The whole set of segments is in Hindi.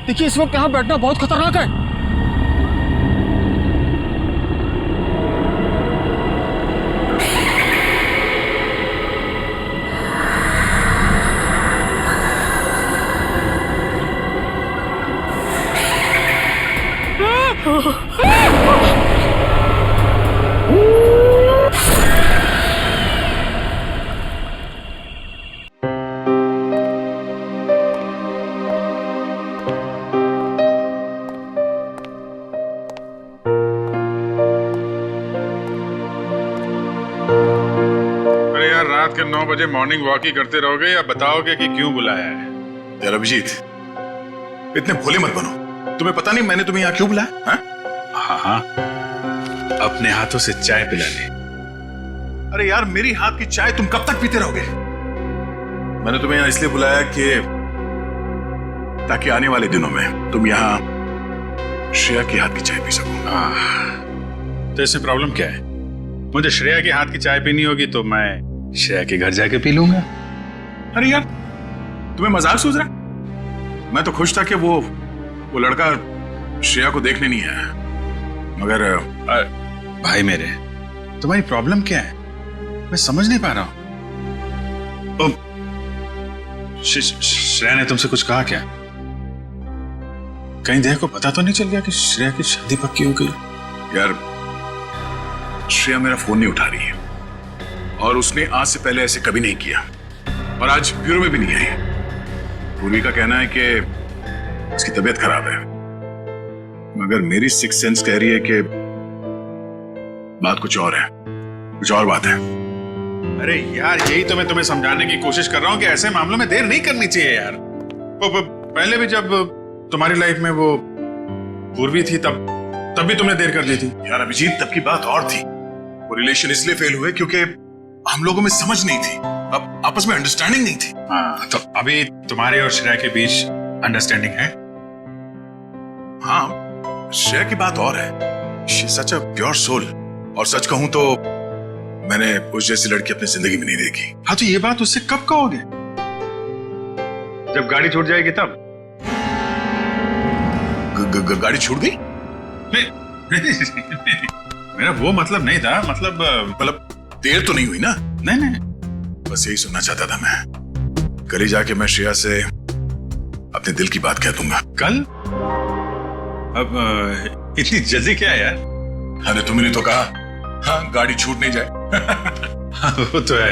देखिए इस वक्त यहाँ बैठना बहुत खतरनाक है। रात के 9 बजे मॉर्निंग वॉक ही करते रहोगे या बताओगे कि क्यों बुलाया है? यार अभिजीत, इतने भोले मत बनो। तुम्हें पता नहीं मैंने तुम्हें यहाँ क्यों बुलाया? हाँ हाँ, अपने हाथों से चाय पिला ले। अरे यार, मेरी हाथ की चाय तुम कब तक पीते रहोगे? मैंने तुम्हें यहाँ इसलिए बुलाया कि ताकि आने वाले दिनों में तुम यहाँ श्रेया के हाथ की चाय पी सको। तो इसमें प्रॉब्लम क्या है? मुझे श्रेया के हाथ की चाय पीनी होगी तो मैं श्रेया के घर जाके पी लूंगा। अरे यार, तुम्हें मजाक सूझ रहा? मैं तो खुश था कि वो लड़का श्रेया को देखने नहीं आया, मगर भाई मेरे, तुम्हारी प्रॉब्लम क्या है? मैं समझ नहीं पा रहा हूं। श्रेया ने तुमसे कुछ कहा क्या? कहीं देह को पता तो नहीं चल गया कि श्रेया की शादी पक्की हो गई? यार, श्रेया मेरा फोन नहीं उठा रही है और उसने आज से पहले ऐसे कभी नहीं किया और आज ब्यूरो में भी नहीं आई। पूर्वी का कहना है कि उसकी तबीयत खराब है, मगर मेरी सिक्स सेंस कह रही है कि बात कुछ और है, कुछ और बात है। अरे यार, यही तो मैं तुम्हें समझाने की कोशिश कर रहा हूं कि ऐसे मामलों में देर नहीं करनी चाहिए यार। पहले भी जब तुम्हारी लाइफ में वो पूर्वी थी तब भी तुमने देर कर दी थी। यार अभिजीत, तब की बात और थी। वो रिलेशन इसलिए फेल हुए क्योंकि हम लोगों में समझ नहीं थी, अब आपस में अंडरस्टैंडिंग नहीं थी। हाँ, तो अभी तुम्हारे और श्रेया के बीच अंडरस्टैंडिंग है? हाँ, श्रेया की बात और है। She is such a pure soul, और सच कहूं तो मैंने उस जैसी लड़की अपनी जिंदगी में नहीं देखी। हाँ, तो ये बात उससे कब कहोगे? जब गाड़ी छूट जाएगी तब? गाड़ी छूट गई? नहीं, मेरा वो मतलब नहीं था। मतलब देर तो नहीं हुई ना? नहीं, बस यही सुनना चाहता था मैं। कल ही जाके मैं श्रेया से अपने दिल की बात कह दूंगा। कल? अब इतनी जल्दी क्या है यार? अरे तुमने तो कहा, हाँ, गाड़ी छूट नहीं जाए। हाँ, वो तो है।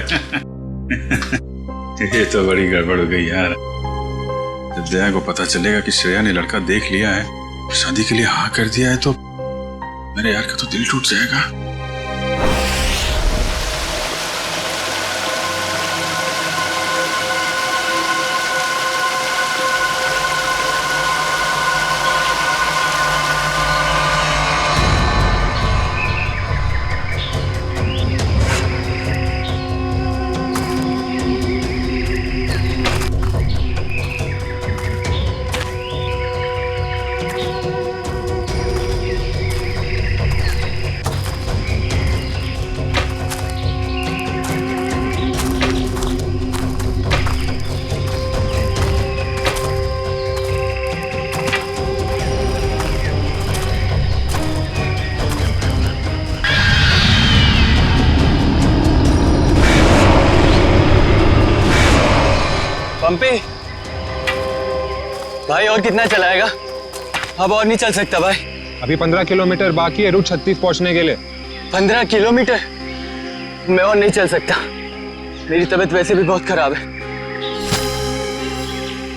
ये तो बड़ी गड़बड़ हो गई यार। जब दया को पता चलेगा कि श्रेया ने लड़का देख लिया है, शादी के लिए हाँ कर दिया है, तो मेरे यार का तो दिल टूट जाएगा। पंपी भाई, और कितना चलाएगा? अब और नहीं चल सकता भाई। अभी 15 किलोमीटर बाकी है रूट 36 पहुंचने के लिए। 15 किलोमीटर? मैं और नहीं चल सकता, मेरी तबीयत वैसे भी बहुत खराब है।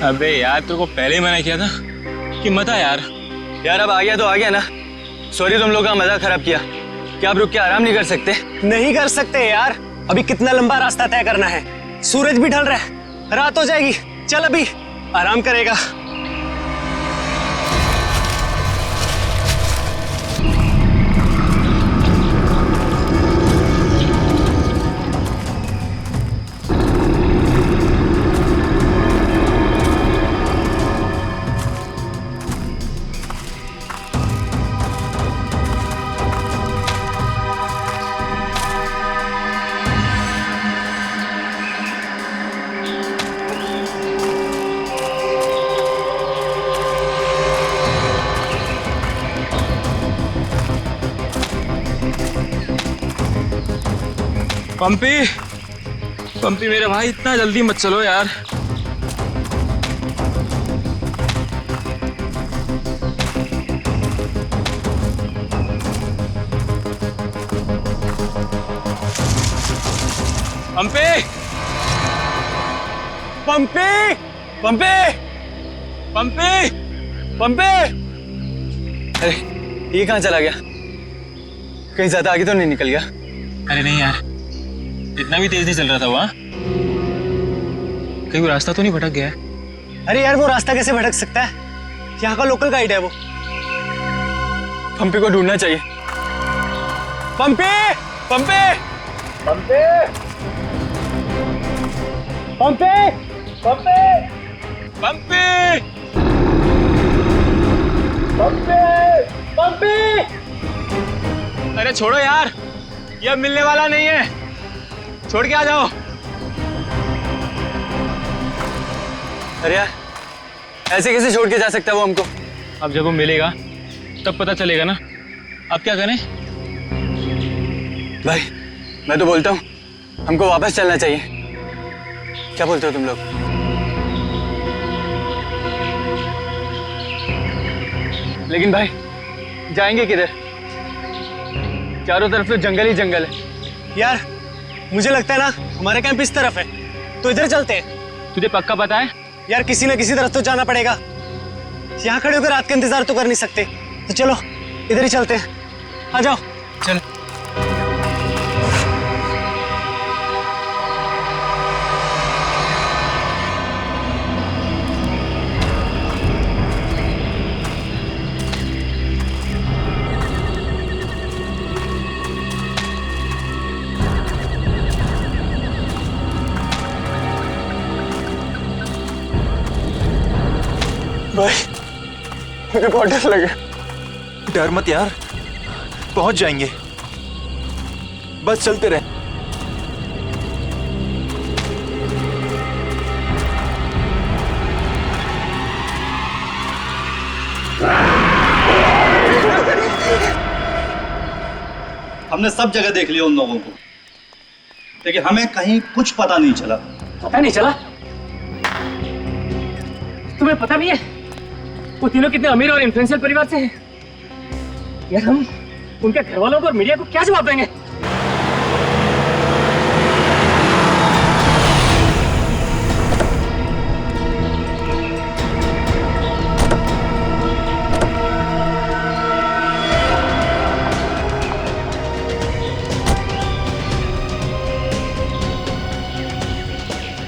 अबे यार, तेरे को पहले ही मना किया था कि मत आ यार। यार अब आ गया तो आ गया ना। सॉरी, तुम लोग का मजा खराब किया। क्या आप रुक के आराम नहीं कर सकते? नहीं कर सकते यार, अभी कितना लंबा रास्ता तय करना है। सूरज भी ढल रहा है, रात हो जाएगी। चल अभी आराम करेगा। पंपी पंपी मेरे भाई, इतना जल्दी मत चलो यार। पंपी पंपी पंपी पंपी पंपी, अरे ये कहाँ चला गया? कहीं ज्यादा आगे तो नहीं निकल गया? अरे नहीं यार, इतना भी तेज नहीं चल रहा था वहाँ। कहीं वो रास्ता तो नहीं भटक गया है? अरे यार वो रास्ता कैसे भटक सकता है? यहाँ का लोकल गाइड है वो। पंपी को ढूंढना चाहिए। पंपी पंपी पंपी पंपी पंपी पंपी पंपी पंपी, अरे छोड़ो यार, ये अब मिलने वाला नहीं है, छोड़ के आ जाओ। अरे यार ऐसे कैसे छोड़ के जा सकता है वो हमको? अब जब वो मिलेगा तब पता चलेगा ना। अब क्या करें? भाई मैं तो बोलता हूँ हमको वापस चलना चाहिए। क्या बोलते हो तुम लोग? लेकिन भाई जाएंगे किधर? चारों तरफ तो जंगल ही जंगल है। यार मुझे लगता है ना हमारा कैंप इस तरफ है, तो इधर चलते हैं। तुझे पक्का पता है? यार किसी ना किसी तरफ तो जाना पड़ेगा। यहाँ खड़े होकर रात का इंतजार तो कर नहीं सकते, तो चलो इधर ही चलते हैं। आ जाओ। चल। भाई मुझे बहुत डर लगा। डर मत यार, पहुंच जाएंगे, बस चलते रहे। हमने सब जगह देख लिया उन लोगों को, लेकिन हमें कहीं कुछ पता नहीं चला। पता नहीं चला? तुम्हें पता नहीं है वो तीनों कितने अमीर और इन्फ्लुएंशियल परिवार से हैं? यार हम उनके घर वालों को और मीडिया को क्या जवाब देंगे?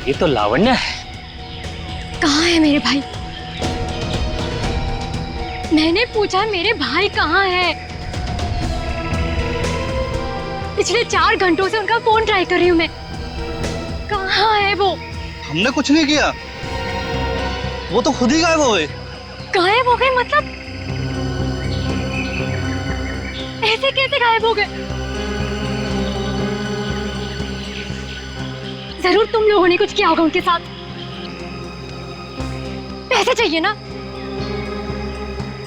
ये तो लावण्य है। कहाँ है मेरे भाई? मैंने पूछा मेरे भाई कहाँ है? पिछले 4 घंटों से उनका फोन ट्राई कर रही हूँ मैं। कहाँ है वो? हमने कुछ नहीं किया, वो तो खुद ही गायब हो गए। गायब हो गए मतलब? ऐसे कैसे गायब हो गए? जरूर तुम लोगों ने कुछ किया होगा उनके साथ। पैसे चाहिए ना?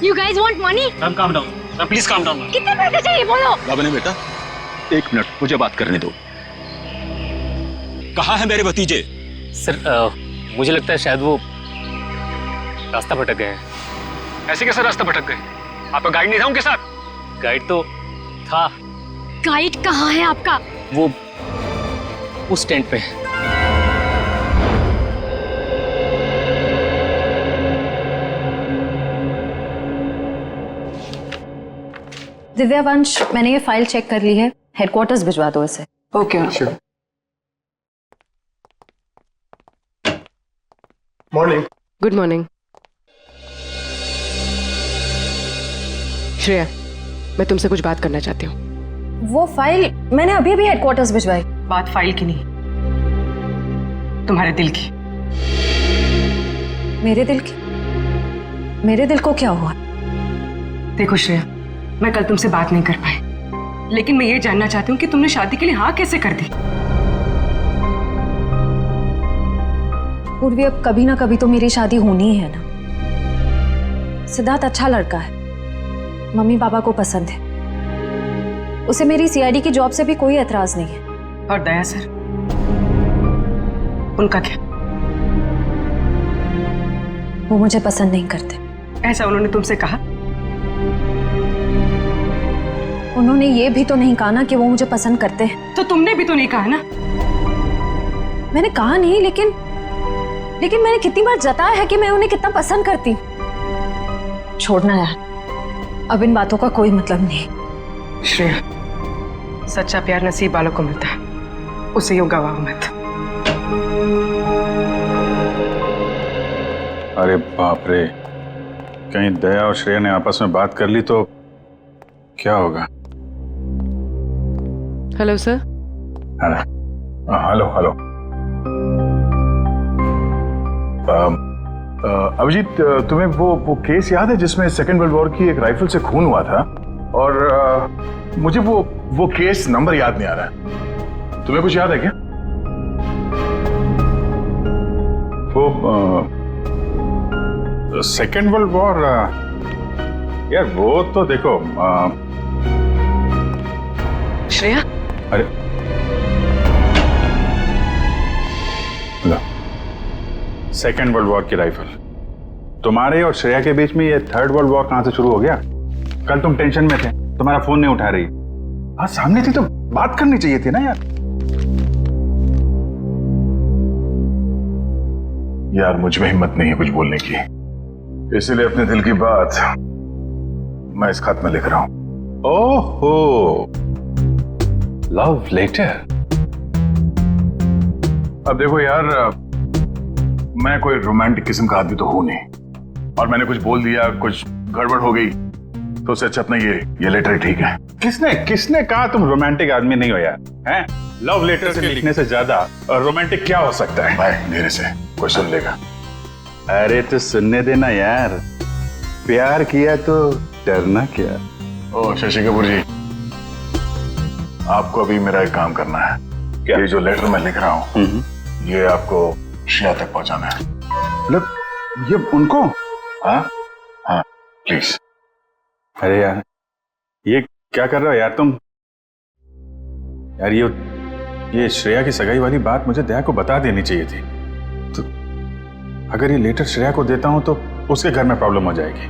You guys want money? Ma'am calm down, ma'am please calm down. कितने पैसे चाहिए बोलो? बाबा ने बेटा 1 मिनट मुझे बात करने दो। कहाँ है मेरे भतीजे? सर मुझे लगता है शायद वो रास्ता भटक गए हैं। ऐसे कैसे रास्ता भटक गए? आपका गाइड नहीं था उनके साथ? गाइड तो था। गाइड कहाँ है आपका? वो उस टेंट पे है। दिव्यावंश, मैंने ये फाइल चेक कर ली है, हेडक्वार्टर्स भिजवा दो इसे। Okay sure. Morning. Good morning. Shreya, मैं तुमसे कुछ बात करना चाहती हूँ। वो फाइल मैंने अभी अभी हेडक्वार्टर्स भिजवाई। बात फाइल की नहीं, तुम्हारे दिल की। मेरे दिल की? मेरे दिल को क्या हुआ? देखो श्रेया, मैं कल तुमसे बात नहीं कर पाई, लेकिन मैं ये जानना चाहती हूँ कि तुमने शादी के लिए हाँ कैसे कर दी? पूर्वी, अब कभी ना कभी तो मेरी शादी होनी ही है ना। सिद्धार्थ अच्छा लड़का है, मम्मी पापा को पसंद है, उसे मेरी सीआईडी की जॉब से भी कोई एतराज नहीं है। और दया सर, उनका क्या? वो मुझे पसंद नहीं करते। ऐसा उन्होंने तुमसे कहा? उन्होंने ये भी तो नहीं कहा ना कि वो मुझे पसंद करते हैं। तो तुमने भी तो नहीं कहा ना। मैंने कहा नहीं, लेकिन मैंने कितनी बार जताया है कि मैं उन्हें कितना पसंद करती हूँ। छोड़ना यार, अब इन बातों का कोई मतलब नहीं। श्रेया, सच्चा प्यार नसीब वालों को मिलता है, उसे यूं गवाओ मत। अरे बाप रे, कहीं दया और श्रेया ने आपस में बात कर ली तो क्या होगा? Hello sir. Hello hello. Abhijeet, तुम्हें वो केस याद है जिसमें सेकेंड वर्ल्ड वॉर की एक राइफल से खून हुआ था? और मुझे वो केस नंबर याद नहीं आ रहा है। तुम्हें कुछ याद है क्या? वो सेकेंड वर्ल्ड वॉर, यार वो तो देखो श्रेया। अरे सेकेंड वर्ल्ड वॉर की राइफल, तुम्हारे और श्रेया के बीच में ये थर्ड वर्ल्ड वॉर कहां से शुरू हो गया? कल तुम टेंशन में थे, तुम्हारा फोन नहीं उठा रही। हाँ, सामने थी तो बात करनी चाहिए थी ना यार। यार मुझ में हिम्मत नहीं है कुछ बोलने की, इसीलिए अपने दिल की बात मैं इस खत में लिख रहा हूं। ओहो, लव लेटर। अब देखो यार, मैं कोई रोमांटिक किस्म का आदमी तो हूं नहीं, और मैंने कुछ बोल दिया, कुछ गड़बड़ हो गई, तो उससे अच्छा अपना ये लेटर ही ठीक है। किसने कहा तुम रोमांटिक आदमी नहीं हो यार? हैं? लव लेटर से लिखने से ज्यादा रोमांटिक क्या हो सकता है? भाई धीरे से, कोई सुन लेगा। अरे तो सुनने देना यार, प्यार किया तो डरना क्या। ओ शशि कपूर जी, आपको अभी मेरा एक काम करना है। क्या? ये जो लेटर मैं लिख रहा हूँ, ये आपको श्रेया तक पहुंचाना है। मतलब ये उनको? हाँ हाँ, प्लीज। अरे यार, ये क्या कर रहे हो यार तुम? यार ये श्रेया की सगाई वाली बात मुझे दया को बता देनी चाहिए थी। तो अगर ये लेटर श्रेया को देता हूं तो उसके घर में प्रॉब्लम हो जाएगी,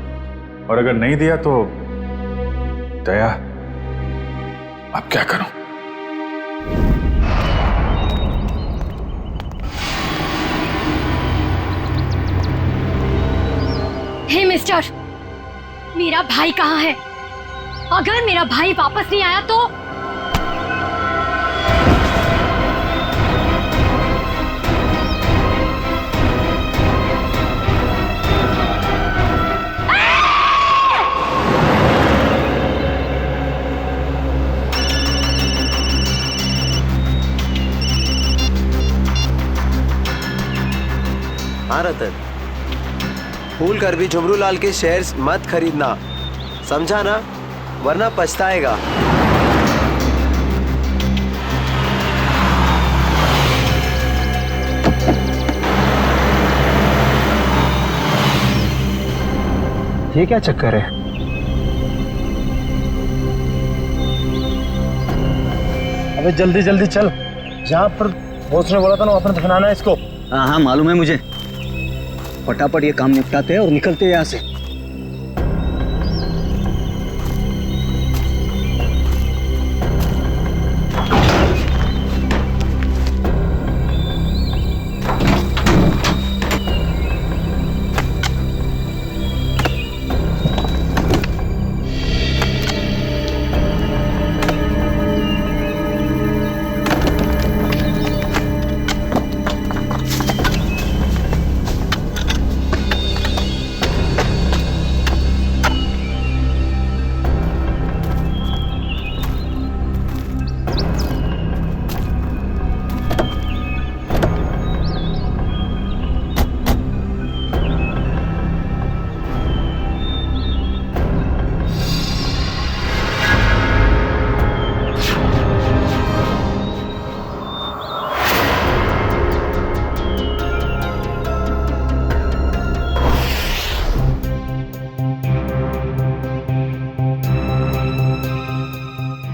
और अगर नहीं दिया तो दया, अब क्या करूं? हे मिस्टर, मेरा भाई कहाँ है? अगर मेरा भाई वापस नहीं आया तो हाँ रतन, भूल कर भी झुमरू लाल के शेयर्स मत खरीदना, समझा ना? वरना पछताएगा। ये क्या चक्कर है? अबे जल्दी जल्दी चल, जहाँ पर बॉस ने बोला था ना वहाँ पर दफनाना है इसको। हाँ हाँ मालूम है मुझे, फटाफट ये काम निपटाते हैं और निकलते हैं यहाँ से।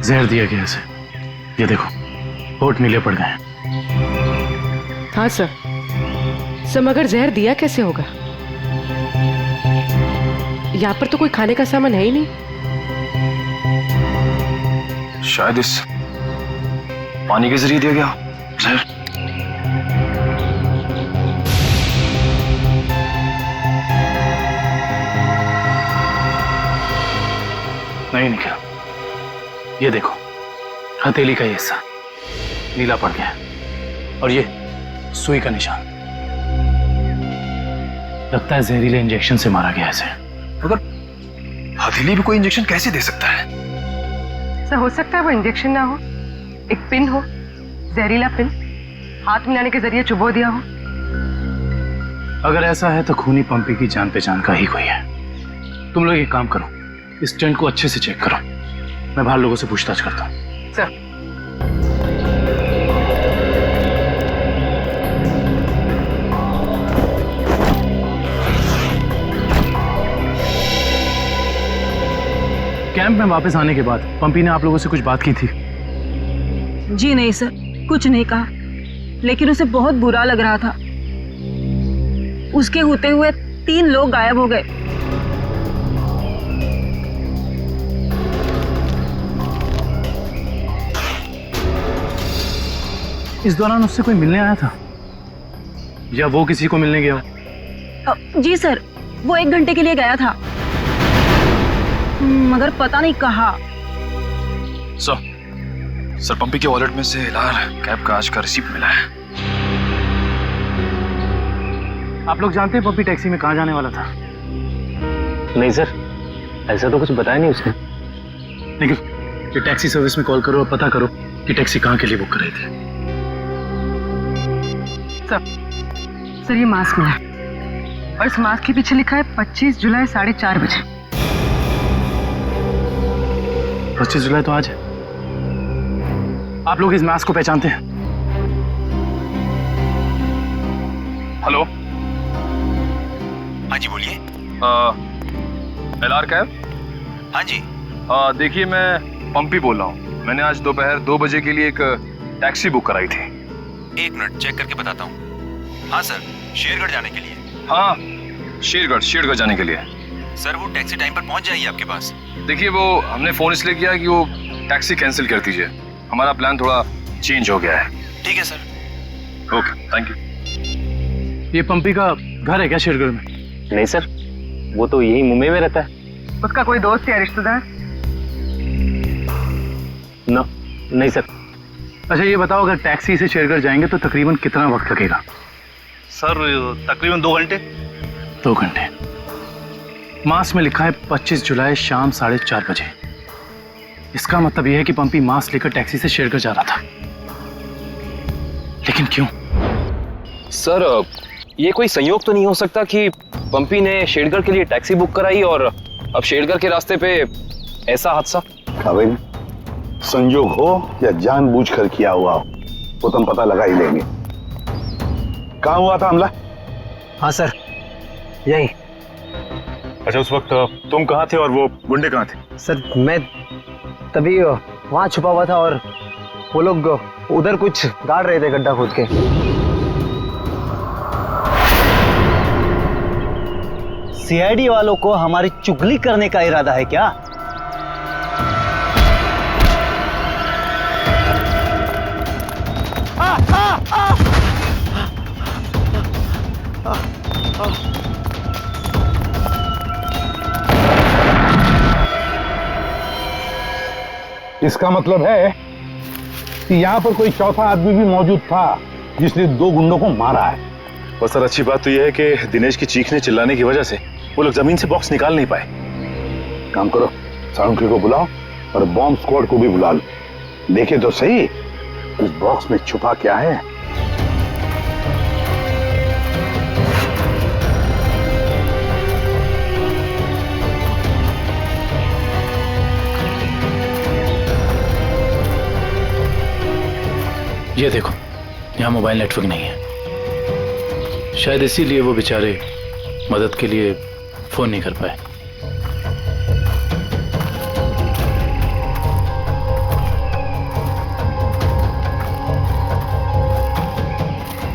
जहर दिया गया इसे, ये देखो रिपोर्ट नीले पड़ गए। हाँ सर, मगर जहर दिया कैसे होगा? यहाँ पर तो कोई खाने का सामान है ही नहीं। शायद इस पानी के जरिए दिया गया जहर। नहीं निखिल, ये देखो हथेली का ये हिस्सा नीला पड़ गया है और ये सुई का निशान। लगता है जहरीले इंजेक्शन से मारा गया इसे। मगर हथेली भी कोई इंजेक्शन कैसे दे सकता है? सर हो सकता है वो इंजेक्शन ना हो, एक पिन हो, जहरीला पिन हाथ मिलाने के जरिए चुबो दिया हो। अगर ऐसा है तो खूनी पंपी की जान पहचान का ही कोई है। तुम लोग एक काम करो, इस टेंट को अच्छे से चेक करो, मैं बाहर लोगों से पूछताछ करता हूँ। सर कैंप में वापस आने के बाद पंपी ने आप लोगों से कुछ बात की थी? जी नहीं सर, कुछ नहीं कहा, लेकिन उसे बहुत बुरा लग रहा था। उसके होते हुए 3 लोग गायब हो गए। इस दौरान उससे कोई मिलने आया था या वो किसी को मिलने गया? जी सर, वो 1 घंटे के लिए गया था, मगर पता नहीं कहाँ। सर पंपी के वॉलेट में से लाल कैब का आज का रिसीप्ट मिला है। आप लोग जानते हैं पंपी टैक्सी में कहाँ जाने वाला था? नहीं सर, ऐसा तो कुछ बताया नहीं उसने। लेकिन ये टैक्सी सर्विस में कॉल करो और पता करो कि टैक्सी कहाँ के लिए बुक कर रही थी। सर ये मास्क मिला और इस मास्क के पीछे लिखा है 25 जुलाई 4:30 बजे। 25 जुलाई तो आज है। आप लोग इस मास्क को पहचानते हैं? हेलो, हाँ जी बोलिए। LR cab? हाँ जी। देखिए मैं पंपी बोल रहा हूँ। मैंने आज दोपहर 2 बजे के लिए एक टैक्सी बुक कराई थी। 1 मिनट चेक करके बताता हूँ। हाँ सर, शेरगढ़ जाने के लिए। हाँ, शेरगढ़ जाने के लिए। सर वो टैक्सी टाइम पर पहुँच जाएगी आपके पास। देखिए वो हमने फोन इसलिए किया कि वो टैक्सी कैंसिल कर दीजिए, हमारा प्लान थोड़ा चेंज हो गया है। ठीक है सर। Okay, thank you. ये पंपी का घर है क्या शेरगढ़ में? नहीं सर, वो तो यही मुंबई में रहता है। उसका कोई दोस्त या रिश्तेदार? नहीं सर। अच्छा ये बताओ, अगर टैक्सी से शेरगढ़ जाएंगे तो तकरीबन कितना वक्त लगेगा? सर तकरीबन 2 घंटे। 2 घंटे। मास में लिखा है 25 जुलाई शाम 4:30 बजे। इसका मतलब यह है कि पंपी मास लेकर टैक्सी से शेरगढ़ जा रहा था। लेकिन क्यों? सर ये कोई संयोग तो नहीं हो सकता कि पंपी ने शेरगढ़ के लिए टैक्सी बुक कराई और अब शेरगढ़ के रास्ते पे ऐसा हादसा? काबिल, संयोग हो या जानबूझकर किया हुआ हो वो तो हम पता लगा ही लेंगे। कहाँ हुआ था हमला? हाँ सर, यही। अच्छा उस वक्त तुम कहाँ थे और वो गुंडे कहाँ थे? सर मैं तभी वहां छुपा हुआ था और वो लोग उधर कुछ गाड़ रहे थे गड्ढा खोद के। सीआईडी वालों को हमारी चुगली करने का इरादा है क्या? इसका मतलब है कि यहाँ पर कोई चौथा आदमी भी मौजूद था जिसने 2 गुंडों को मारा है। और सर अच्छी बात तो यह है कि दिनेश की चीखने चिल्लाने की वजह से वो लोग जमीन से बॉक्स निकाल नहीं पाए। काम करो, साउंड्री को बुलाओ और बॉम्ब स्क्वाड को भी बुला लो। देखे तो सही इस बॉक्स में छुपा क्या है। ये देखो, यहाँ मोबाइल नेटवर्क नहीं है। शायद इसीलिए वो बेचारे मदद के लिए फोन नहीं कर पाए।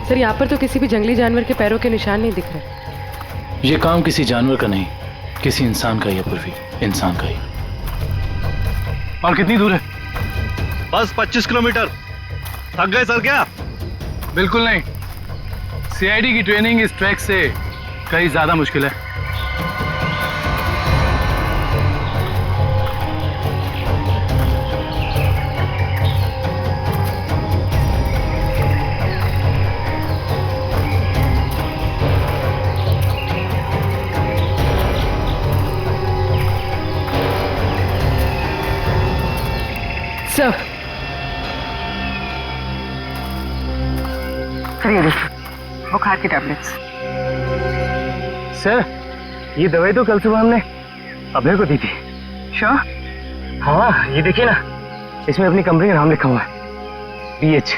सर यहाँ पर तो किसी भी जंगली जानवर के पैरों के निशान नहीं दिख रहे। ये काम किसी जानवर का नहीं, किसी इंसान का ही है पूर्वी, इंसान का ही। और कितनी दूर है? बस 25 किलोमीटर। थक गए सर क्या? बिल्कुल नहीं। सीआईडी की ट्रेनिंग इस ट्रैक से कहीं ज्यादा मुश्किल है। सर ये देखिए बुखार की टैबलेट्स। सर ये दवाई तो कल सुबह हमने अभय को दी थी। श्योर? हाँ ये देखिए ना, इसमें अपनी कंपनी का नाम लिखा हुआ है, BH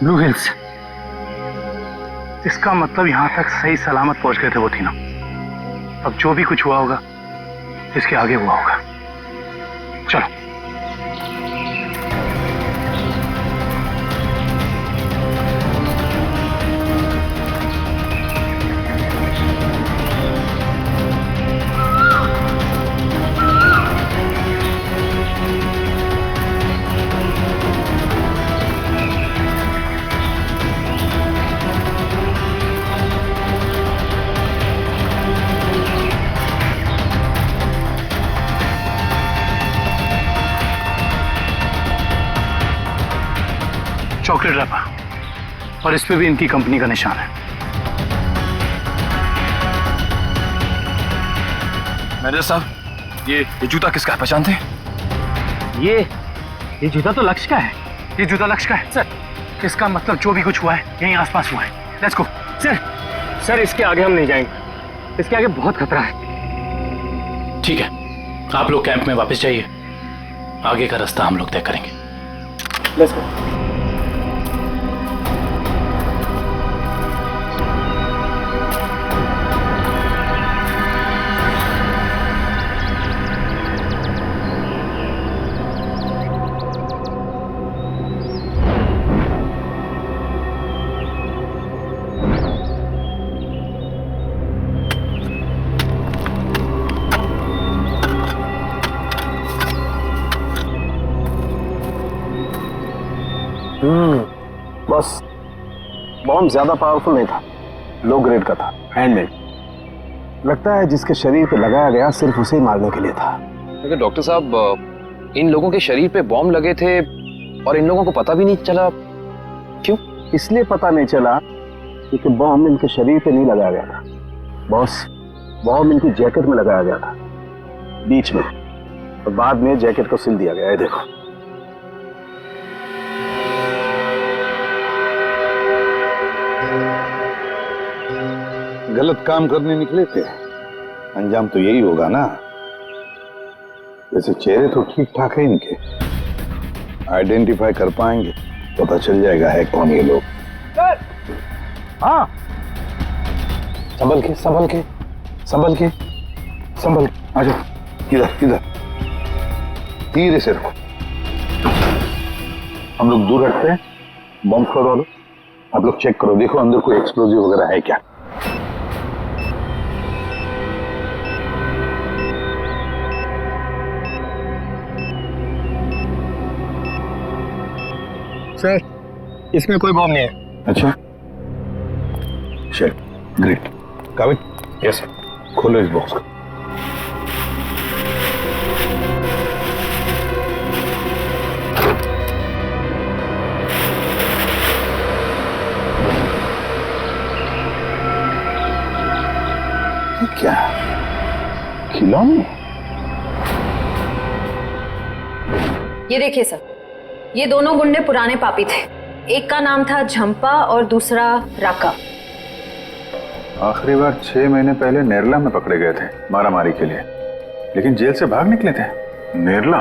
ब्लू हिल्स। इसका मतलब यहाँ तक सही सलामत पहुंच गए थे वो तीनों। अब जो भी कुछ हुआ होगा इसके आगे हुआ होगा। चलो। चॉकलेट रैपर और इस पे भी इनकी कंपनी का निशान है। मैनेजर साहब, ये जूता किसका है, पहचानते हैं? ये जूता तो लक्ष्य का है। ये जूता लक्ष्य का है सर। इसका मतलब जो भी कुछ हुआ है यहीं आसपास हुआ है। Let's go. सर इसके आगे हम नहीं जाएंगे, इसके आगे बहुत खतरा है। ठीक है, आप लोग कैंप में वापस जाइए, आगे का रास्ता हम लोग तय करेंगे। Let's go. बस बॉम्ब ज्यादा पावरफुल नहीं था, लो ग्रेड का था, हैंडमेड। लगता है जिसके शरीर पे लगाया गया सिर्फ उसे ही मारने के लिए था। लेकिन डॉक्टर साहब, इन लोगों के शरीर पे बॉम्ब लगे थे और इन लोगों को पता भी नहीं चला। क्यों? इसलिए पता नहीं चला क्योंकि बॉम्ब इनके शरीर पे नहीं लगाया गया था बॉस, बॉम्ब इनकी जैकेट में लगाया गया था बीच में, और बाद में जैकेट को सिल दिया गया है। देखो गलत काम करने निकले थे, अंजाम तो यही होगा ना। वैसे चेहरे तो ठीक ठाक है इनके, आइडेंटिफाई कर पाएंगे, पता चल जाएगा है कौन ये लोग। हाँ संभल के संभल के संभल के संभल, आ जाओ, इधर इधर, धीरे से रखो। हम लोग दूर हटते हैं, बम फोड़ वालों आप लोग चेक करो, देखो अंदर कोई एक्सप्लोजिव वगैरह है क्या। सर इसमें कोई बॉम्ब नहीं है। अच्छा चल, ग्रेट। काबिल? Yes sir. खोलो इस बॉक्स को। ये क्या, खिलौने? ये देखिए सर, ये दोनों गुंडे पुराने पापी थे। एक का नाम था झंपा और दूसरा राका। आखिरी बार 6 महीने पहले नेरला में पकड़े गए थे मारामारी के लिए, लेकिन जेल से भाग निकले थे। नेरला?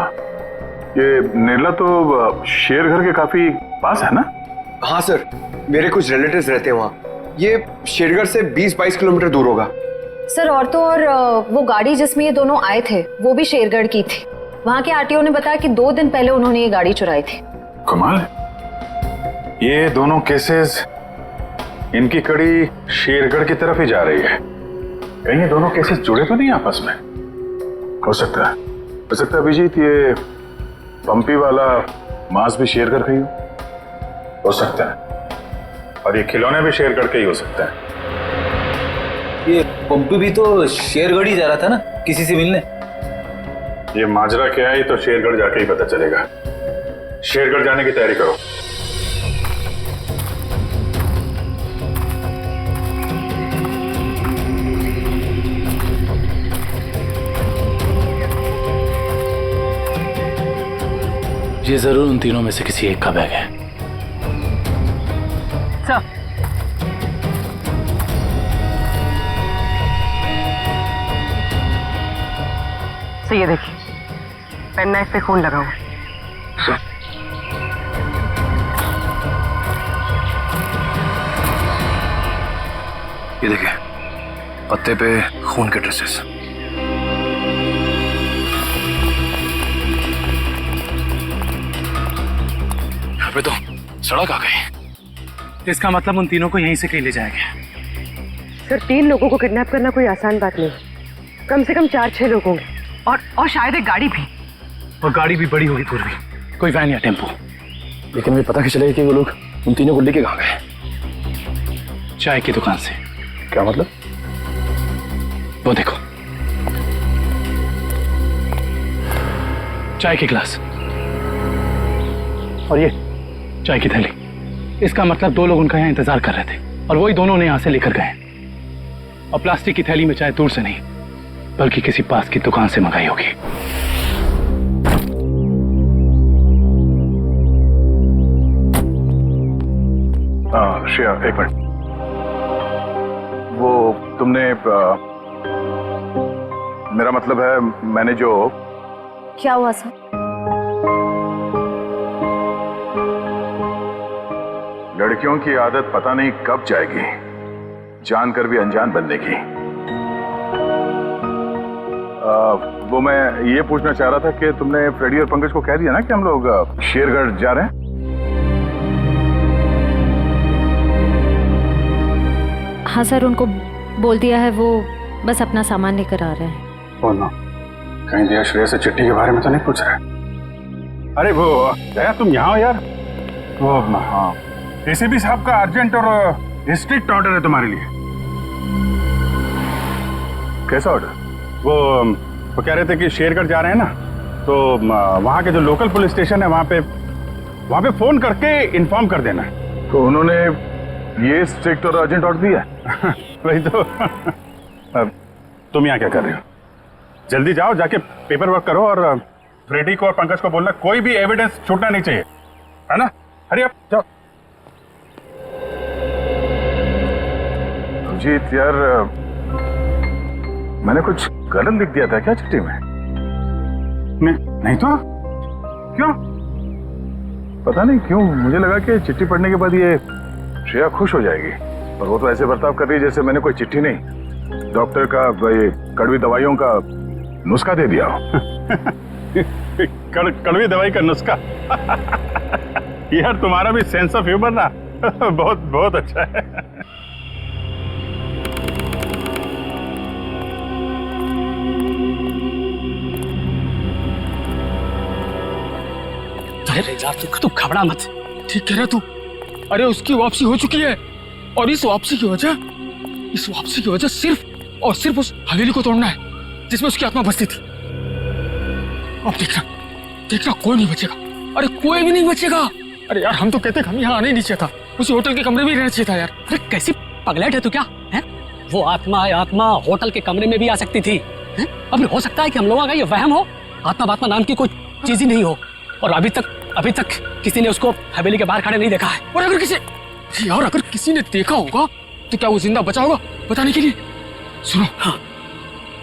ये नेरला तो शेरघर के काफी पास है ना? हाँ सर, मेरे कुछ रिलेटिव्स रहते हैं वहाँ। ये शेरगढ़ से 20-22 किलोमीटर दूर होगा। सर और तो और वो गाड़ी जिसमें ये दोनों आए थे वो भी शेरगढ़ की थी। वहाँ के आरटीओ ने बताया कि 2 दिन पहले उन्होंने ये गाड़ी चुराई थी। कमाल, ये दोनों केसेस इनकी कड़ी शेरगढ़ की तरफ ही जा रही है। कहीं ये दोनों केसेस जुड़े तो नहीं आपस में? हो सकता है अभिजीत, ये पंपी वाला मांस भी शेरगढ़ का ही हो सकता है, और ये खिलौने भी शेरगढ़ के ही हो सकता है। ये पंपी भी तो शेरगढ़ ही जा रहा था ना किसी से मिलने। ये माजरा क्या है तो शेरगढ़ जाके ही पता चलेगा। शेरगढ़ जाने की तैयारी करो। ये जरूर उन तीनों में से किसी एक का बैग है। सर, तो ये देखिए, पेन नाइफ पे खून लगा हुआ। ये देखिए, पत्ते पे खून के ट्रेसेस। यहाँ पे तो सड़क आ गई। इसका मतलब उन तीनों को यहीं से कहीं ले जाएंगे। सर, 3 लोगों को किडनैप करना कोई आसान बात नहीं, कम से कम 4-6 लोग होंगे, और शायद एक गाड़ी भी। और गाड़ी भी बड़ी होगी पूर्वी, कोई वैन या टेम्पो। लेकिन मुझे पता कैसे चलेगा कि वो लोग उन तीनों को लेके कहाँ गए? चाय की दुकान से। क्या मतलब? वो देखो, चाय के गिलास और ये चाय की थैली। इसका मतलब 2 लोग उनका यहाँ इंतजार कर रहे थे और वही दोनों ने यहाँ से लेकर गए। और प्लास्टिक की थैली में चाय दूर से नहीं बल्कि किसी पास की दुकान से मंगाई होगी। श्रेया, एक मिनट। वो तुमने मेरा मतलब है, मैंने जो। क्या हुआ सर? लड़कियों की आदत पता नहीं कब जाएगी, जानकर भी अनजान बनने की। वो मैं ये पूछना चाह रहा था कि तुमने फ्रेडी और पंकज को कह दिया ना कि हम लोग शेरगढ़ जा रहे हैं? हाँ सर, उनको बोल दिया है, वो बस अपना सामान लेकर आ रहे हैं। बोलना कहीं दिया श्रेया से चिट्ठी के बारे में तो नहीं पूछ रहे? अरे वो दया, तुम यहाँ हो यार। वो हाँ, एसीपी साहब का अर्जेंट और स्ट्रिक्ट ऑर्डर है तुम्हारे लिए। कैसा ऑर्डर? वो कह रहे थे कि शेरगढ़ जा रहे हैं ना, तो वहाँ के जो लोकल पुलिस स्टेशन है वहाँ पे फोन करके इन्फॉर्म कर देना है। तो उन्होंने ये स्ट्रिक्ट और अर्जेंट ऑर्डर दिया? वही तो। अब तुम यहाँ क्या कर रहे हो? जल्दी जाओ, जाके पेपर वर्क करो, और फ्रेडी को और पंकज को बोलना कोई भी एविडेंस छूटना नहीं चाहिए, है ना? अरे अब जाओ। अभिजीत यार, मैंने कुछ गलत लिख दिया था क्या चिट्ठी में? नहीं तो क्यों? पता नहीं क्यों मुझे लगा कि चिट्ठी पढ़ने के बाद ये श्रेया खुश हो जाएगी, और वो तो ऐसे बर्ताव कर रही है जैसे मैंने कोई चिट्ठी नहीं, डॉक्टर का ये कड़वी दवाइयों का नुस्खा दे दिया हो। कड़वी दवाई का नुस्खा? यार तुम्हारा भी सेंस ऑफ ह्यूमर ना बहुत बहुत अच्छा है। अरे यार तू घबरा मत, ठीक कह रहा तू। अरे उसकी वापसी हो चुकी है, और इस वापसी की वजह सिर्फ और सिर्फ उस हवेली को तोड़ना है जिसमें उसकी आत्मा बसती थी। अब देखना कोई नहीं बचेगा। अरे कोई भी नहीं बचेगा। अरे यार हम तो कहते हम यहाँ आने ही नहीं चाहिए था, उसी होटल के कमरे में ही रहना चाहिए था यार। अरे कैसी पगलेट है तू क्या है? वो आत्मा होटल के कमरे में भी आ सकती थी। अब हो सकता है कि हम लोगों का ये वहम हो, आत्मा नाम की कोई चीज ही नहीं हो, और अभी तक किसी ने उसको हवेली के बाहर खड़े नहीं देखा है। और अगर किसी ने देखा होगा तो क्या वो जिंदा बचा होगा बताने के लिए? सुनो, हाँ,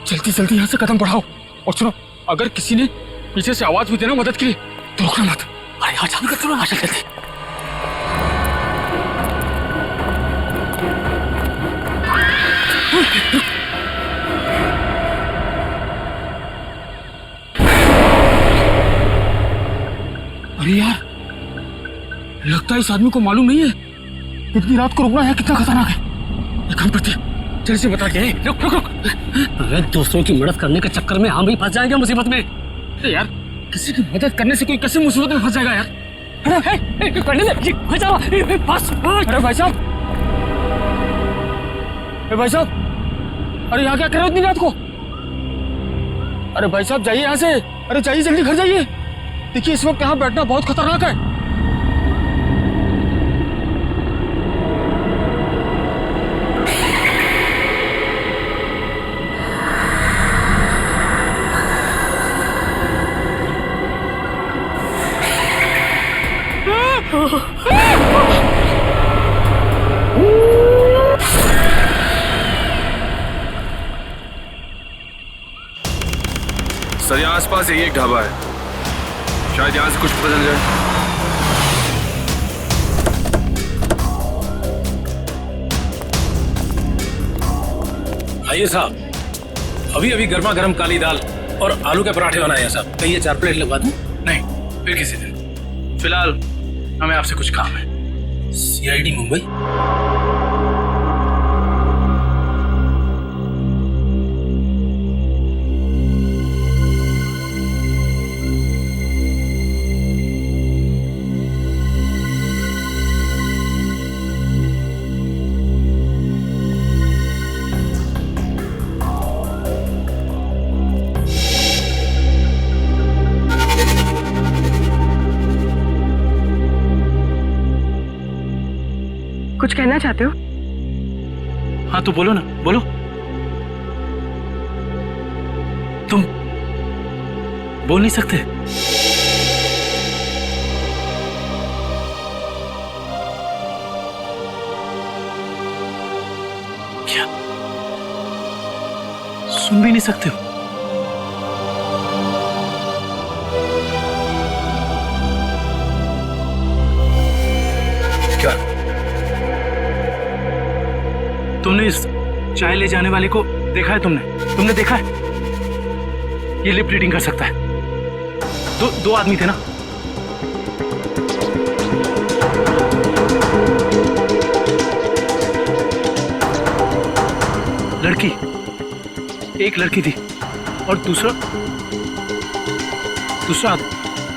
जल्दी यहाँ से कदम बढ़ाओ, और सुनो, अगर किसी ने पीछे से आवाज भी देना मदद के लिए तो रोकना मत। अरे हाँ, जल्दी। अरे यार, लगता है इस आदमी को मालूम नहीं है इतनी रात को रुकना है कितना खतरनाक है। एक काम करते हैं, जल्दी से बता के। रुक रुक रुक। अरे दूसरों की मदद करने के चक्कर में हम भी फंस जाएंगे मुसीबत में। अरे यार, किसी की मदद करने से कोई कैसे मुसीबत में फंस जाएगा यार। अरे करने दे, बस। अरे भाई साहब, भाई साहब, अरे यहाँ क्या कर रहे हो इतनी रात को? अरे भाई साहब जाइए यहाँ से। अरे जाइए, जल्दी घर जाइए। देखिए इस वक्त यहाँ बैठना बहुत खतरनाक है। सर यहाँ आसपास यही एक ढाबा है, शायद यहाँ से कुछ पता चल जाए। आइए साहब, अभी अभी गर्मा गर्म काली दाल और आलू के पराठे बनाए हैं साहब। कहिए 4 प्लेट लगवा दूं? नहीं, फिर किसी दिन। फिलहाल हमें आपसे कुछ काम है। CID मुंबई। कुछ कहना चाहते हो? हाँ तो बोलो ना, बोलो। तुम बोल नहीं सकते? क्या सुन भी नहीं सकते हो? क्या तुमने इस चाय ले जाने वाले को देखा है? तुमने देखा है? ये लिप रीडिंग कर सकता है। दो आदमी थे ना? एक लड़की थी और दूसरा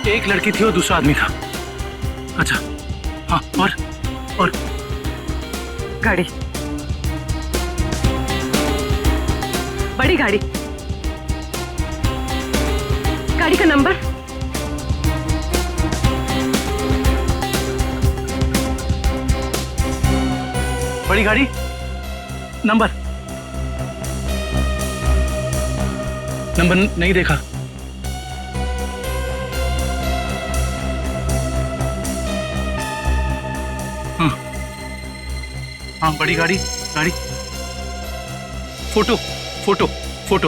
एक लड़की थी और दूसरा आदमी था। अच्छा हाँ, और गाड़ी, बड़ी गाड़ी, गाड़ी का नंबर? बड़ी गाड़ी नंबर नहीं देखा। हाँ बड़ी गाड़ी फोटो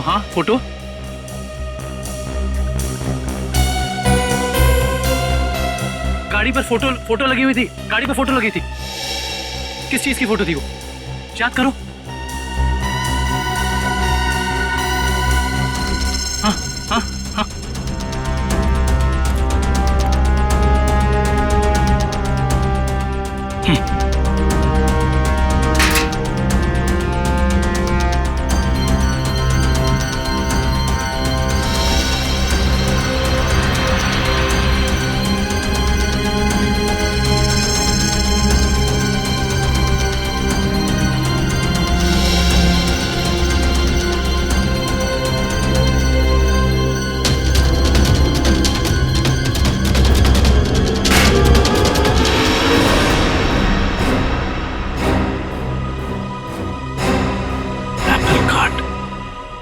हाँ फोटो। गाड़ी पर फोटो लगी हुई थी। गाड़ी पर फोटो लगी थी। किस चीज की फोटो थी वो? याद करो। हाँ हाँ हाँ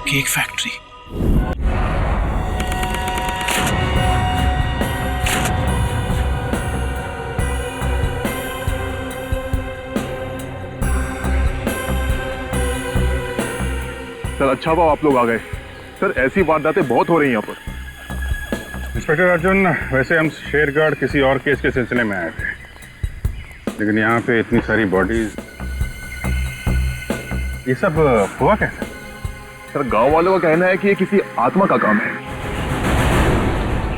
केक फैक्ट्री। सर अच्छा हुआ आप लोग आ गए। सर ऐसी वारदातें बहुत हो रही हैं यहाँ पर। इंस्पेक्टर अर्जुन, वैसे हम शेरगढ़ किसी और केस के सिलसिले में आए थे, लेकिन यहाँ पे इतनी सारी बॉडीज, ये सब हुआ कैसे? सर गांव वालों का कहना है कि ये किसी आत्मा का काम है।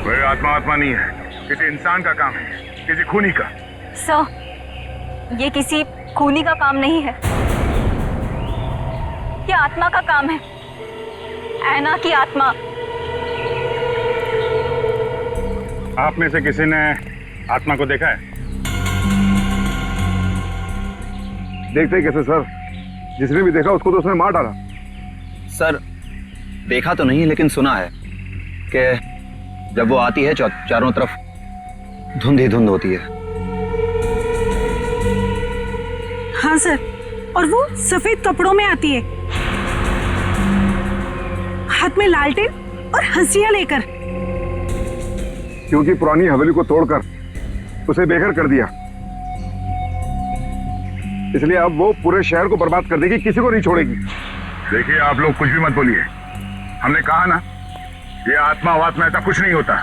वह आत्मा नहीं है, किसी इंसान का काम है, किसी खूनी का। सर, ये किसी खूनी का काम नहीं है, ये आत्मा का काम है, ऐना की आत्मा। आप में से किसी ने आत्मा को देखा है? देखते ही कैसे सर, जिसने भी देखा उसको तो उसने मार डाला। सर देखा तो नहीं, लेकिन सुना है कि जब वो आती है चारों तरफ धुंध ही धुंध होती है। हाँ सर, और वो सफेद कपड़ों में आती है, हाथ में लालटेन और हंसिया लेकर। क्योंकि पुरानी हवेली को तोड़कर उसे बेघर कर दिया, इसलिए अब वो पूरे शहर को बर्बाद कर देगी, किसी को नहीं छोड़ेगी। देखिए आप लोग कुछ भी मत बोलिए, हमने कहा ना ये आत्मा वात्मा ऐसा कुछ नहीं होता।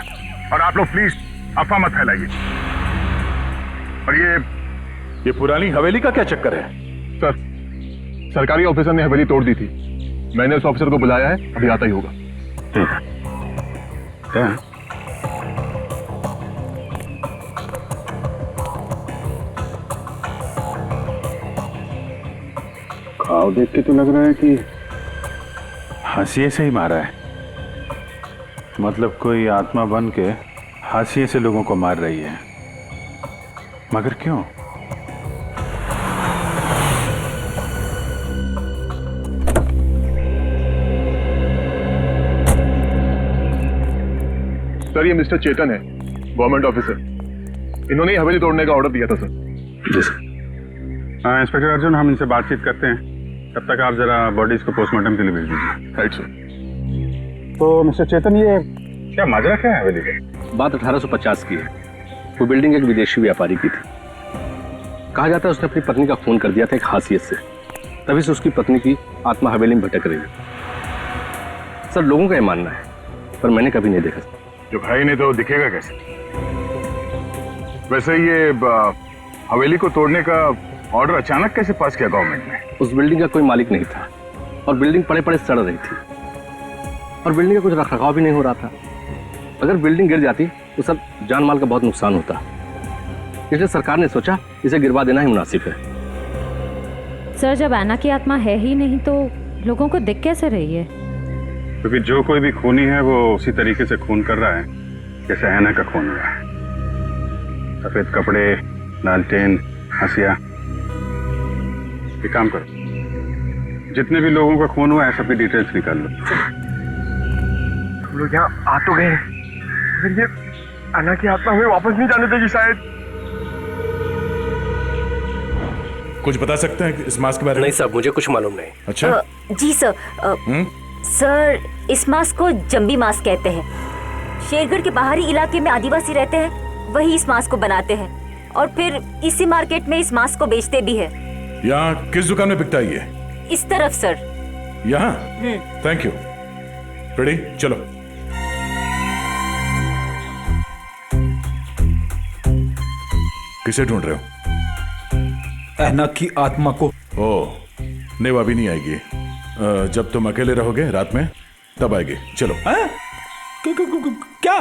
और आप लोग प्लीज अफवाह मत फैलाइए। और ये पुरानी हवेली का क्या चक्कर है? सर, सरकारी ऑफिसर ने हवेली तोड़ दी थी, मैंने उस ऑफिसर को बुलाया है, अभी आता ही होगा। क्या? घाव देख के तो लग रहा है कि हंसिए से ही मारा है। मतलब कोई आत्मा बन के हंसिए से लोगों को मार रही है, मगर क्यों? सर ये मिस्टर चेतन है, गवर्नमेंट ऑफिसर, इन्होंने ही हवेली तोड़ने का ऑर्डर दिया था सर। जी सर। हाँ इंस्पेक्टर अर्जुन, हम इनसे बातचीत करते हैं, तब तक आप जरा बॉडीज को पोस्टमार्टम के लिए भेज दीजिए। Right sir. तो मिस्टर चेतन, ये क्या माजरा क्या है हवेली का? बात 1850 की है। वो बिल्डिंग एक विदेशी व्यापारी की थी। कहा जाता है उसने अपनी पत्नी का खून कर दिया था एक हासियत से, तभी से उसकी पत्नी की आत्मा हवेली में भटक रही है। सर लोगों का ये मानना है, पर मैंने कभी नहीं देखा। जो भाई ने तो दिखेगा कैसे? वैसे ये हवेली को तोड़ने का ऑर्डर अचानक कैसे पास किया गवर्नमेंट ने? उस बिल्डिंग का कोई मालिक नहीं था और बिल्डिंग पड़े पड़े सड़ रही थी और बिल्डिंग का कुछ रखरखाव भी नहीं हो रहा था। अगर बिल्डिंग गिर जाती तो सब जान माल का बहुत नुकसान होता, इसलिए सरकार ने सोचा इसे गिरवा देना ही मुनासिब है। सर जब ऐना की आत्मा है ही नहीं तो लोगों को दिख कैसे रही है? क्योंकि जो कोई भी खूनी है वो उसी तरीके से खून कर रहा है जैसे ऐना का खून हुआ है। सफेद कपड़े, लालटेन, हंसिया। एक काम करो, जितने भी लोगों का खून हुआ है सबकी डिटेल्स निकाल लो। हम लोग यहाँ आ तो गए, फिर ये ऐना की आत्मा हमें वापस नहीं जाने देगी शायद। कुछ बता सकते हैं इस मास्क के बारे में? नहीं साहब, मुझे कुछ मालूम नहीं। अच्छा जी सर। सर इस मास्क को जंबी मास्क कहते हैं। शेरगढ़ के बाहरी इलाके में आदिवासी रहते हैं, वही इस मास्क को बनाते हैं और फिर इसी मार्केट में इस मास्क को बेचते भी है। यहाँ किस दुकान में बिकता है ये? इस तरफ सर। यहाँ? Thank you. रेडी, चलो। किसे ढूंढ रहे हो? ऐना की आत्मा को। ओह नहीं, वो अभी नहीं आएगी। जब तुम अकेले रहोगे रात में तब आएगी। चलो। क्या?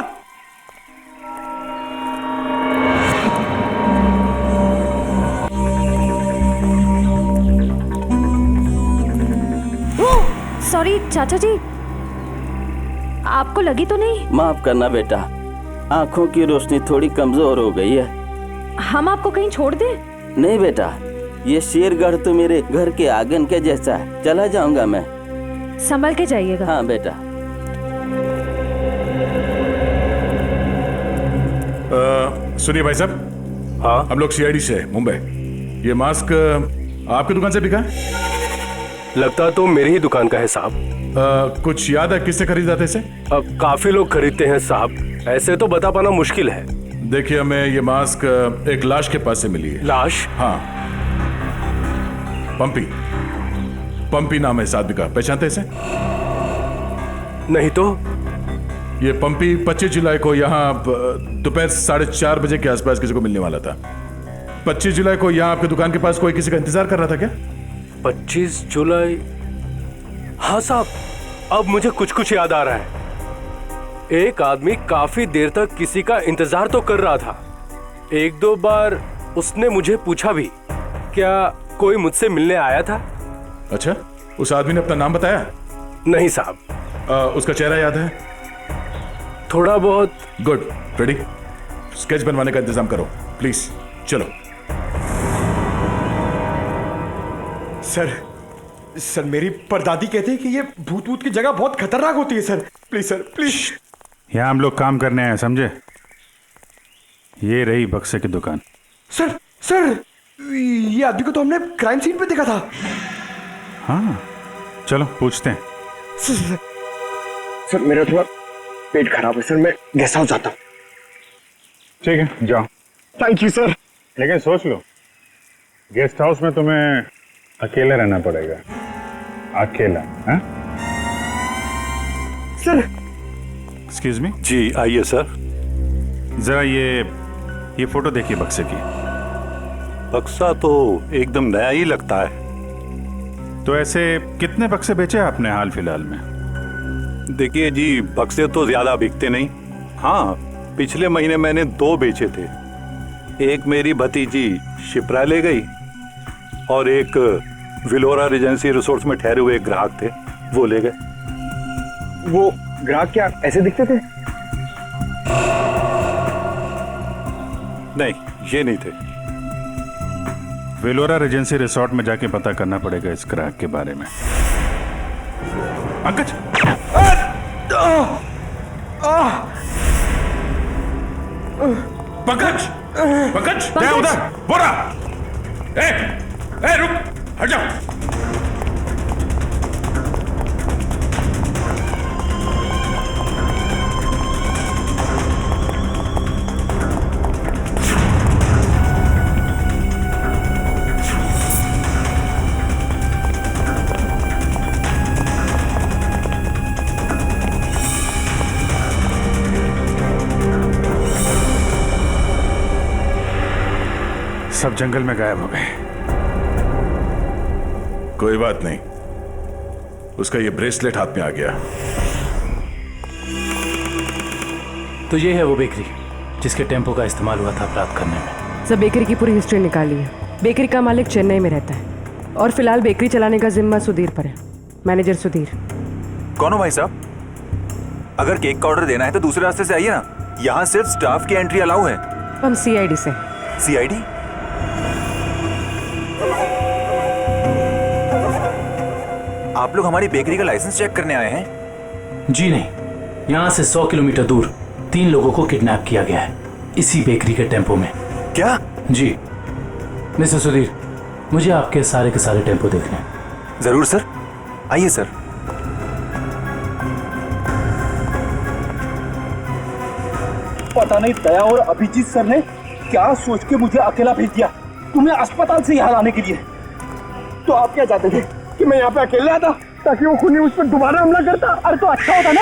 सॉरी चाचा जी, आपको लगी तो नहीं? माफ करना बेटा, आंखों की रोशनी थोड़ी कमजोर हो गई है। हम आपको कहीं छोड़ दें? नहीं बेटा, ये शेरगढ़ तो मेरे घर के आंगन के जैसा है, चला जाऊंगा मैं। संभल के जाइएगा। हाँ बेटा। सुनिए भाई साहब। हाँ? हम लोग सीआईडी से मुंबई। ये मास्क आपकी दुकान से बिका है? लगता तो मेरी ही दुकान का है साहब। कुछ याद है किससे खरीदा था इसे? काफी लोग खरीदते हैं साहब, ऐसे तो बता पाना मुश्किल है। देखिए हमें ये मास्क एक लाश के पास से मिली है। लाश? हाँ, पंपी। पंपी नाम है इस आदमी का, पहचानते इसे? नहीं तो। ये पंपी 25 जुलाई को यहाँ दोपहर 4:30 बजे के आसपास किसी को मिलने वाला था। 25 जुलाई को यहाँ आपकी दुकान के पास कोई किसी का इंतजार कर रहा था क्या? 25 जुलाई? हाँ साहब, अब मुझे कुछ कुछ याद आ रहा है। एक आदमी काफी देर तक किसी का इंतजार तो कर रहा था। एक दो बार उसने मुझे पूछा भी क्या कोई मुझसे मिलने आया था? अच्छा, उस आदमी ने अपना नाम बताया? नहीं साहब। उसका चेहरा याद है? थोड़ा बहुत। गुड। रेडी? स्केच बनवाने का इंतजाम करो प्लीज। चलो। सर मेरी परदादी कहती है कि ये भूत भूत की जगह बहुत खतरनाक होती है सर। Please sir, please. यहाँ हम लोग काम करने आए, समझे? ये रही बक्से की दुकान। सर ये आदमी को तो हमने क्राइम सीन पे देखा था। हाँ, चलो पूछते हैं। सर मेरा थोड़ा पेट खराब है सर, मैं गेस्ट हाउस जाता हूँ। ठीक है, जाओ। Thank you sir. लेकिन सोच लो, गेस्ट हाउस में तुम्हें अकेला रहना पड़ेगा। अकेला। हाँ? सर। Excuse me. जी आइए सर। जरा ये फोटो देखिए बक्से की। बक्सा तो एकदम नया ही लगता है। तो ऐसे कितने बक्से बेचे आपने हाल फिलहाल में? देखिए जी, बक्से तो ज्यादा बिकते नहीं। हाँ, पिछले महीने मैंने 2 बेचे थे। एक मेरी भतीजी शिप्रा ले गई और एक विलोरा रिजेंसी रिसोर्ट्स में ठहरे हुए एक ग्राहक थे, वो ले गए। वो ग्राहक क्या ऐसे दिखते थे? नहीं, ये नहीं थे। वेलोरा रेजेंसी रिसोर्ट में जाके पता करना पड़ेगा इस ग्राहक के बारे में। पंकज! पंकज! पंकज! क्या उधर? बोरा! ए, रुक! हट जाओ! सब जंगल में गायब हो गए। कोई बात नहीं, उसका ये ब्रेसलेट हाथ में आ गया। तो ये है वो बेकरी जिसके टेम्पो का इस्तेमाल हुआ था अपराध करने में। सब बेकरी की पूरी हिस्ट्री निकाली है। बेकरी का मालिक चेन्नई में रहता है और फिलहाल बेकरी चलाने का जिम्मा सुधीर पर है। मैनेजर सुधीर। कौन हो भाई साहब? अगर केक का ऑर्डर देना है तो दूसरे रास्ते से आइए ना, यहाँ सिर्फ स्टाफ की एंट्री अलाउ है। हम सीआईडी से। सीआईडी? आप लोग हमारी बेकरी का लाइसेंस चेक करने आए हैं? जी नहीं, यहाँ से 100 किलोमीटर दूर 3 लोगों को किडनैप किया गया है, इसी बेकरी के टेम्पो में। क्या? जी मिस्टर सुधीर, मुझे आपके सारे के सारे टेम्पो देखने हैं। जरूर सर, आइए सर। पता नहीं दया और अभिजीत सर ने क्या सोच के मुझे अकेला भेज दिया तुम्हें अस्पताल से यहाँ लाने के लिए। तो आप क्या चाहते थे कि मैं यहाँ पे अकेले आता ताकि वो खूनी उस पर दोबारा हमला करता? अरे तो अच्छा होता ना।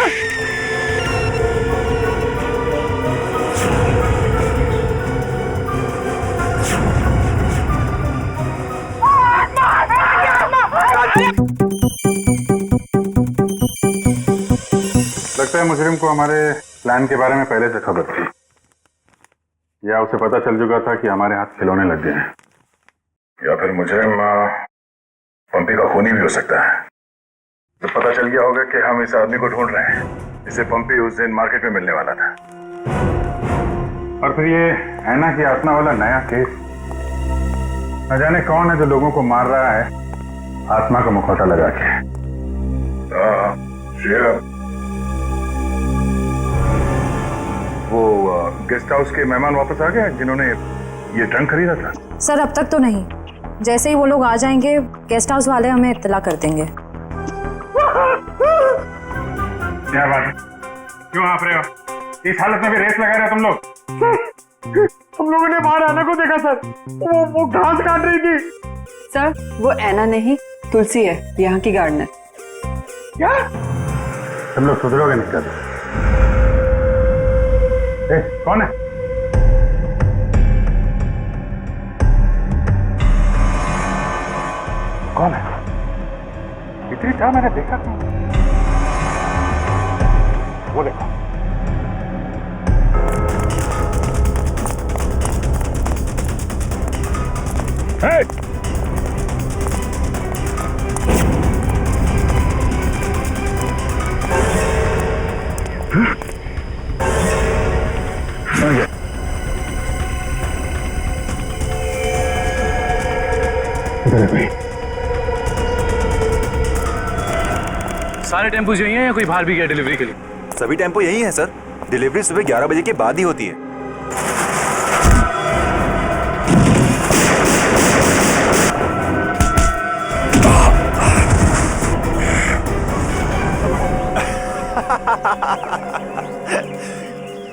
लगता है मुजरिम को हमारे प्लान के बारे में पहले से खबर थी, या उसे पता चल चुका था कि हमारे हाथ खिलौने लग गए हैं। या फिर मुजरिम पंपी का खूनी भी हो सकता है। तो पता चल गया होगा कि हम इस आदमी को ढूंढ रहे हैं, जिसे पंपी उस दिन मार्केट में मिलने वाला था। और फिर ये ऐना की आत्मा वाला नया केस, न जाने कौन है जो लोगों को मार रहा है आत्मा का मुखौटा लगा के। वो गेस्ट हाउस के मेहमान वापस आ गए जिन्होंने ये ट्रंक खरीदा था? सर अब तक तो नहीं, जैसे ही वो लोग आ जाएंगे गेस्ट हाउस वाले हमें इत्तला कर देंगे। क्या बात है, क्यों आप रहे हो? इस हालत में भी रेस लगा रहे हो तुम लोग? हम लोगों ने बाहर ऐना को देखा सर, वो घास काट रही थी। सर वो ऐना नहीं, तुलसी है, यहाँ की गार्डनर। क्या? तुम लोग सुधरोगे नहीं कर? कौन है? कौन है? इतनी था मैंने देखा था। वो देखो। सारे टेम्पो यही हैं या कोई बाहर भी गया डिलीवरी के लिए? सभी टेम्पो यही हैं सर। डिलीवरी सुबह 11 बजे के बाद ही होती है।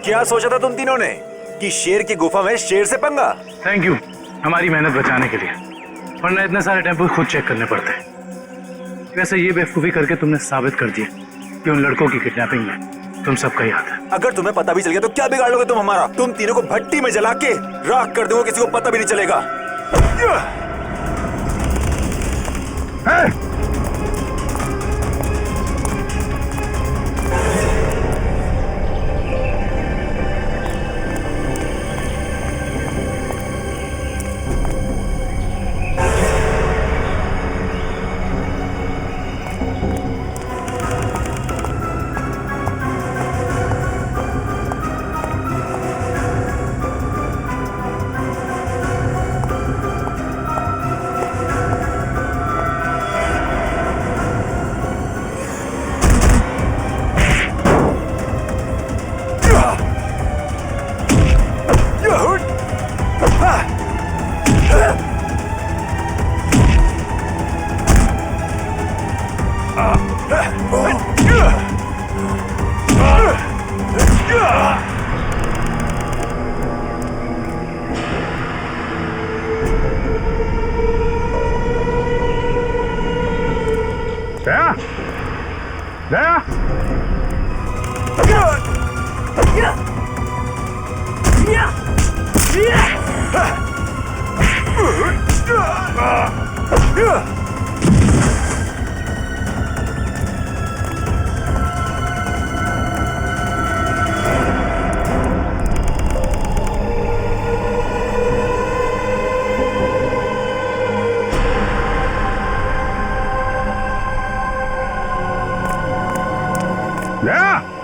क्या सोचा था तुम तीनों ने कि शेर की गुफा में शेर से पंगा? थैंक यू हमारी मेहनत बचाने के लिए, वरना इतने सारे टेम्पो खुद चेक करने पड़ते हैं। वैसे ये बेवकूफ़ी करके तुमने साबित कर दिया कि उन लड़कों की किडनैपिंग में तुम सबका ही हाथ है। अगर तुम्हें पता भी चल गया तो क्या बिगाड़ लोगे तुम हमारा? तुम तीनों को भट्टी में जला के राख कर दोगे, किसी को पता भी नहीं चलेगा। दया